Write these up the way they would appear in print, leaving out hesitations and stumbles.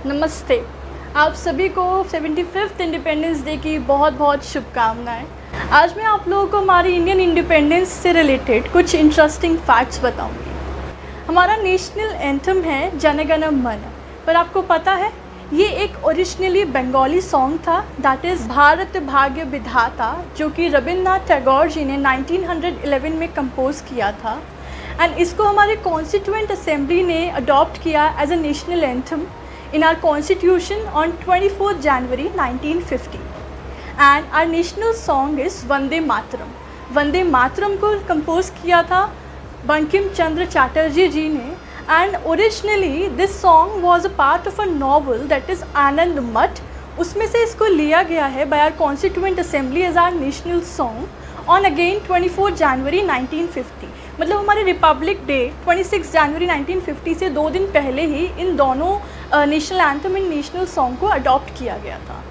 नमस्ते। आप सभी को 75th इंडिपेंडेंस डे की बहुत बहुत शुभकामनाएं। आज मैं आप लोगों को हमारी इंडियन इंडिपेंडेंस से रिलेटेड कुछ इंटरेस्टिंग फैक्ट्स बताऊंगी। हमारा नेशनल एंथम है जन गण मन, पर आपको पता है ये एक ओरिजिनली बंगाली सॉन्ग था, दैट इज़ भारत भाग्य विधाता, जो कि रविंद्रनाथ टैगोर जी ने 1911 में कंपोज किया था। एंड इसको हमारे कॉन्स्टिट्यूएंट असेंबली ने अडॉप्ट किया as a national anthem in our constitution on 24th January 1950 and our national song is Vande Mataram। Vande Mataram को कंपोज किया था बंकिम चंद्र चटर्जी जी ने, and originally this song was a part of a novel that is Anand Math. उसमें से इसको लिया गया है by our constituent assembly as our national song on again 24 January 1950। मतलब हमारे रिपब्लिक डे 26 जनवरी 1950 से 2 दिन पहले ही इन दोनों national anthem and national song को अडॉप्ट किया गया था।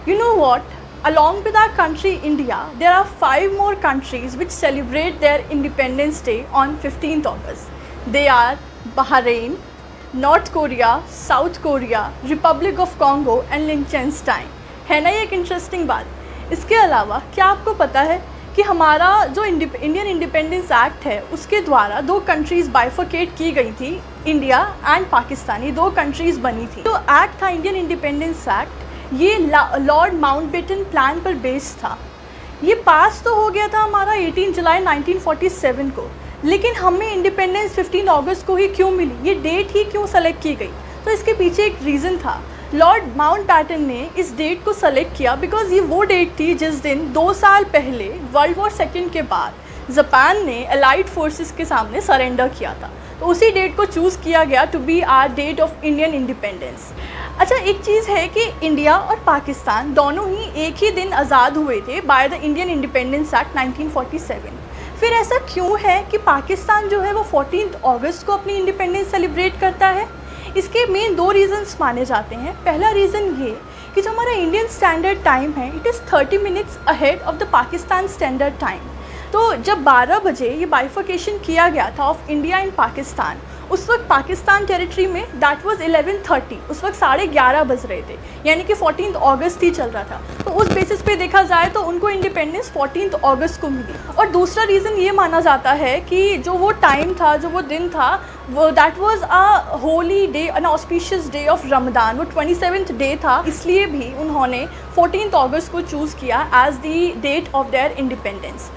You know what, along with our country India, there are 5 more countries which celebrate their Independence Day on 15th August. They are Bahrain, North Korea, South Korea, Republic of Congo and Liechtenstein। है ना ये एक interesting बात। इसके अलावा क्या आपको पता है कि हमारा जो इंडियन इंडिपेंडेंस एक्ट है उसके द्वारा 2 कंट्रीज़ बाइफरकेट की गई थी, इंडिया एंड पाकिस्तानी 2 कंट्रीज़ बनी थी। तो एक्ट था इंडियन इंडिपेंडेंस एक्ट, ये लॉर्ड माउंटबेटन प्लान पर बेस्ड था। ये पास तो हो गया था हमारा 18 जुलाई 1947 को, लेकिन हमें इंडिपेंडेंस 15 अगस्त को ही क्यों मिली, ये डेट ही क्यों सेलेक्ट की गई? तो इसके पीछे एक रीज़न था। लॉर्ड माउंटबेटन ने इस डेट को सेलेक्ट किया बिकॉज ये वो डेट थी जिस दिन 2 साल पहले वर्ल्ड वॉर सेकेंड के बाद जापान ने अलाइड फोर्सेस के सामने सरेंडर किया था। तो उसी डेट को चूज़ किया गया to be our date of Indian independence. अच्छा, एक चीज़ है कि इंडिया और पाकिस्तान दोनों ही एक ही दिन आज़ाद हुए थे by the Indian independence act 1947। फिर ऐसा क्यों है कि पाकिस्तान जो है वो 14 अगस्त को अपनी इंडिपेंडेंस सेलिब्रेट करता है? इसके मेन 2 रीज़न्स माने जाते हैं। पहला रीज़न ये कि जो हमारा इंडियन स्टैंडर्ड टाइम है it is 30 minutes ahead of the Pakistan standard time. तो जब 12 बजे ये बाइफर्केशन किया गया था ऑफ इंडिया एंड पाकिस्तान, उस वक्त पाकिस्तान टेरिटरी में दैट वाज 11:30, उस वक्त 11:30 बज रहे थे, यानी कि 14 अगस्त ही चल रहा था। तो उस बेसिस पे देखा जाए तो उनको इंडिपेंडेंस 14 अगस्त को मिली। और दूसरा रीज़न ये माना जाता है कि जो वो टाइम था, जो वो दिन था, वो that was a Holi day, N auspicious day of Ramadan, वो 27th डे था, इसलिए भी उन्होंने 14 अगस्त को चूज़ किया as the date of their independence.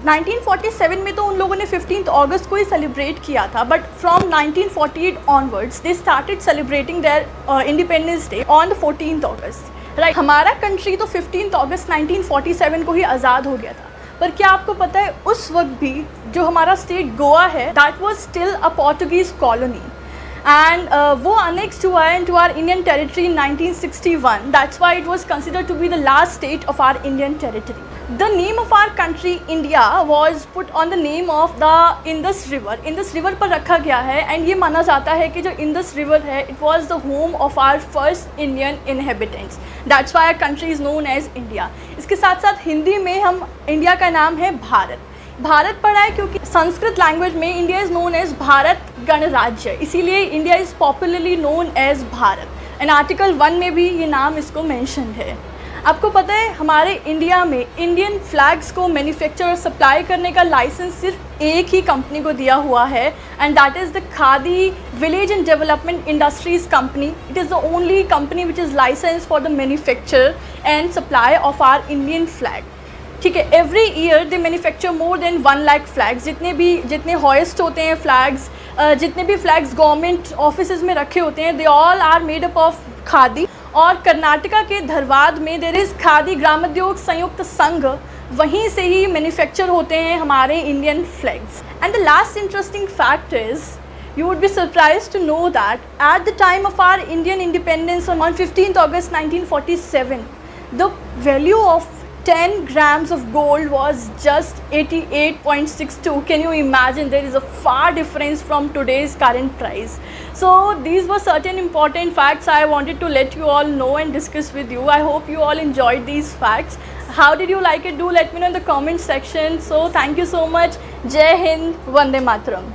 1947 में तो उन लोगों ने 15 अगस्त को ही सेलिब्रेट किया था, but from 1948 onwards they started celebrating their independence day on the 14 August. Right, हमारा कंट्री तो 15 अगस्त 1947 को ही आज़ाद हो गया था। पर क्या आपको पता है उस वक्त भी जो हमारा स्टेट गोवा है that was still a Portuguese colony, and वो annexed हुआ है into our Indian territory in 1961. That's why it was considered to be the last state of our Indian territory. The name of our country India was put on the name of the Indus River. Indus River पर रखा गया है, and ये माना जाता है कि जो Indus River है it was the home of our first Indian inhabitants. That's why our country is known as India. इसके साथ साथ हिंदी में हम इंडिया का नाम है भारत। भारत पड़ा है क्योंकि संस्कृत लैंग्वेज में India is known as Bharat गणराज्य, इसीलिए India is popularly known as Bharat. And article 1 में भी ये नाम इसको मेंशन है। आपको पता है हमारे इंडिया में इंडियन फ्लैग्स को मैन्युफैक्चर और सप्लाई करने का लाइसेंस सिर्फ एक ही कंपनी को दिया हुआ है, and that is the Khadi village and development industries company. It is the only company which is license for the manufacture and supply of our Indian flag. ठीक है, every year they manufacture more than 1 lakh flags. जितने hoist होते हैं flags, जितने भी flags government offices में रखे होते हैं, they all are made up of khadi. और कर्नाटका के धरवाद में देयर इज़ खादी ग्रामोद्योग संयुक्त संघ, वहीं से ही मैन्युफैक्चर होते हैं हमारे Indian flags. And the last interesting fact is you would be surprised to know that at the time of our Indian independence on 15th August 1947, the value of 10 grams of gold was just 88.62. Can you imagine? There is a far difference from today's current price. So these were certain important facts I wanted to let you all know and discuss with you. I hope you all enjoyed these facts. How did you like it? Do let me know in the comment section. So thank you so much. Jai Hind, Vande Mataram.